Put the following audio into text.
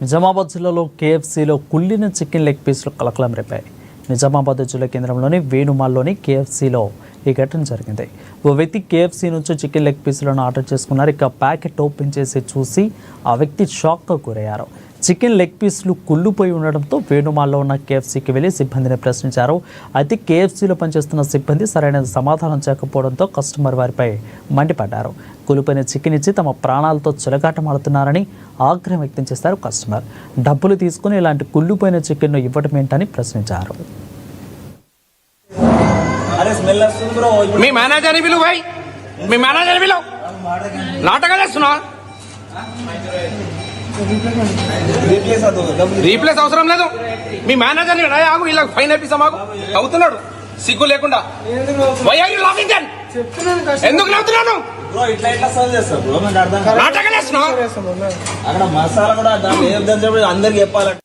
నిజామాబాద్ జిల్లాలో కేఎఫ్సీలో కుళ్ళిన chicken leg పీసులు కలకలం రేపాయి. నిజామాబాద్ జిల్లా కేంద్రంలోని వేణుమాల్లోని కేఎఫ్సీలో ఈ ఘటన జరిగింది. ఓ వ్యక్తి కేఎఫ్సీ నుంచి చికెన్ లెగ్ పీసులను ఆర్డర్ చేసుకున్నారు. ఇక ప్యాకెట్ ఓపెన్ చేసి చూసి ఆ వ్యక్తి షాక్గా గురయ్యారు. చికెన్ లెగ్ పీసులు కుళ్ళిపోయి ఉండడంతో వేణుమాల్లో ఉన్న కేఎఫ్సీకి వెళ్లి సిబ్బందిని ప్రశ్నించారు. అయితే కేఎఫ్సీలో పనిచేస్తున్న సిబ్బంది సరైన సమాధానం చేయకపోవడంతో కస్టమర్ వారిపై మండిపడ్డారు. కులిపోయిన చికెన్ ఇచ్చి తమ ప్రాణాలతో చిలకాటమాడుతున్నారని ఆగ్రహం వ్యక్తం చేశారు కస్టమర్. డబ్బులు తీసుకుని ఇలాంటి కుళ్ళిపోయిన చికెన్ను ఇవ్వడం ఏంటని ప్రశ్నించారు. మీ మేనేజర్ని పిలువు భాయ్, మీ మేనేజర్ని పిలువు. నాటకాలు వేస్తున్నా. రీప్లేస్ అవసరం లేదు. మీ మేనేజర్ని ఆగు, ఇలా ఫైన్ వేపిస్తా. మాకు అవుతున్నాడు సిగ్గు లేకుండా. ఎందుకు నవ్వుతున్నాను? నాటకాలు వేస్తున్నా. అక్కడ మసాలా కూడా అందరికి చెప్పాలంటే